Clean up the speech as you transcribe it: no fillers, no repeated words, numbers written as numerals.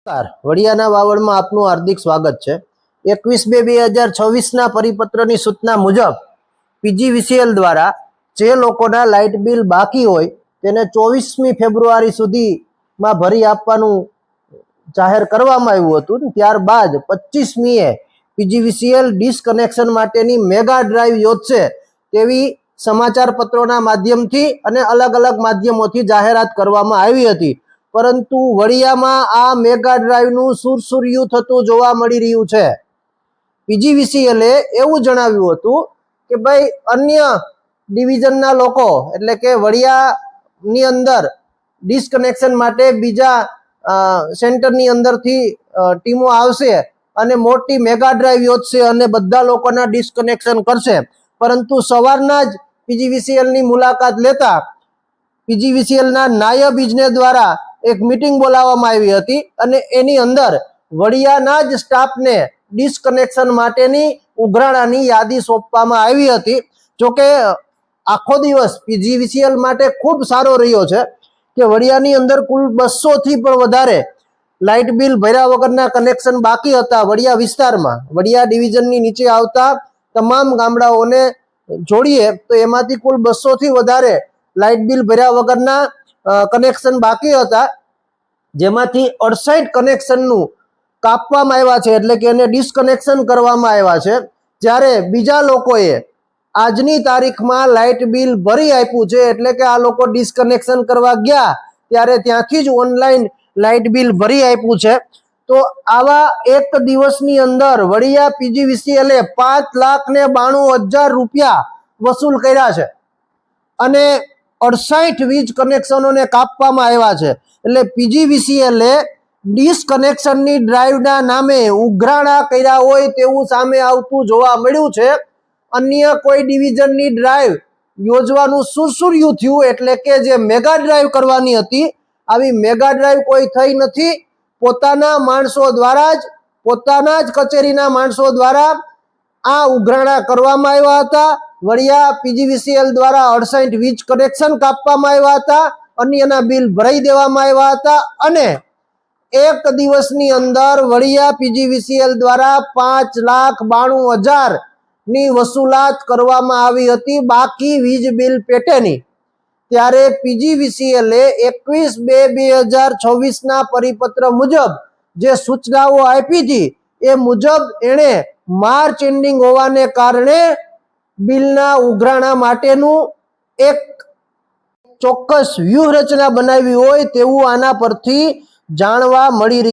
વડિયાના વાવડમાં આપનું હાર્દિક સ્વાગત છે। 21/2/2026 પરિપત્રની સૂચના મુજબ પીજીવીસીએલ દ્વારા જે લોકોના લાઇટ બિલ બાકી હોય તેને 24મી ફેબ્રુઆરી સુધીમાં ભરી આપવાનું જાહેર કરવામાં આવ્યું હતું। ત્યારબાદ 25મીએ પીજીવીસીએલ ડિસ્કનેક્શન માટેની મેગા ડ્રાઈવ યોજશે તેવી સમાચાર પત્રોના માધ્યમથી અને અલગ અલગ માધ્યમોથી જાહેરાત કરવામાં આવી હતી। પરંતુ વડિયામાં આ મેગા ડ્રાઈવનું સુરસુર્યું થતું જોવા મળી રહ્યું છે। પીજીવીસીએલે એવું જણાવ્યું હતું કે ભાઈ અન્ય ડિવિઝનના લોકો એટલે કે વડિયાની અંદર ડિસ્કનેક્શન માટે બીજા સેન્ટરની અંદરથી ટીમો આવશે અને મોટી મેગા ડ્રાઈવ યોજશે અને બધા લોકોના ડિસ્કનેક્શન કરશે। પરંતુ સવારના જ પીજીવીસીએલની મુલાકાત લેતા પીજીવીસીએલના નાયબ ઇજનેર દ્વારા એક મીટિંગ બોલાવવામાં આવી હતી અને એની અંદર વડિયાના જ સ્ટાફને ડિસ્કનેક્શન માટેની ઉઘરાણાની યાદી સોંપવામાં આવી હતી। જોકે આખો દિવસ પીજીવીસીએલ માટે ખૂબ સારો રહ્યો છે કે વડિયાની અંદર કુલ 200થી પણ વધારે લાઇટ બિલ ભર્યા વગરના કનેક્શન બાકી હતા। વડિયા વિસ્તારમાં વડિયા ડિવિઝનની નીચે આવતા તમામ ગામડાઓને જોડીએ તો એમાંથી કુલ 200થી વધારે લાઇટ બિલ ભર્યા વગરના કનેક્શન બાકી હતા, જેમાંથી 68 કનેક્શનનું કાપવામાં આવ્યા છે એટલે કે એને ડિસ્કનેક્શન કરવામાં આવ્યા છે। જ્યારે બીજા લોકોએ આજની તારીખમાં લાઇટ બિલ ભરી આપ્યું છે એટલે કે આ લોકો ડિસ્કનેક્શન કરવા ગયા ત્યારે ત્યાંથી જ ઓનલાઈન લાઇટ બિલ ભરી આપ્યું છે। તો આવા એક દિવસની અંદર વડિયા પીજીવીસીએલે 5,92,000 રૂપિયા વસૂલ કર્યા છે અને 68 વીજ કનેક્શનોને કાપવામાં આવ્યા છે। એટલે પીજીવીસીએલે ડિસ્કનેક્શનની ડ્રાઈવના નામે ઉઘરાણા કર્યા હોય તેવું સામે આવતું જોવા મળ્યું છે। અન્ય કોઈ ડિવિઝનની ડ્રાઈવ યોજવાનું સુરસુર્યું થયું એટલે કે જે મેગા ડ્રાઈવ કરવાની હતી આવી મેગા ડ્રાઈવ કોઈ થઈ નથી। પોતાના માણસો દ્વારા જ પોતાના જ કચેરીના માણસો દ્વારા આ ઉઘરાણા કરવામાં આવ્યા હતા। વડિયા પીજીવીસીએલ દ્વારા 68 વીજ કનેક્શન કાપવામાં આવ્યા હતા, અન્યના બિલ ભરાઈ દેવામાં આવ્યા હતા અને એક દિવસની અંદર વડિયા પીજીવીસીએલ દ્વારા 5,92,000 ની વસૂલાત કરવામાં આવી હતી બાકી વીજ બિલ પેટેની। ત્યારે પીજીવીસીએલે 21/2/2026 પરિપત્ર મુજબ જે સૂચનાઓ આપી હતી એ મુજબ એણે માર્ચ એન્ડિંગ હોવાને કારણે બિલના ઉઘરાણા માટેનું એક ચોક્કસ વ્યૂહરચના બનાવી હોય તેવું આના પરથી જાણવા મળી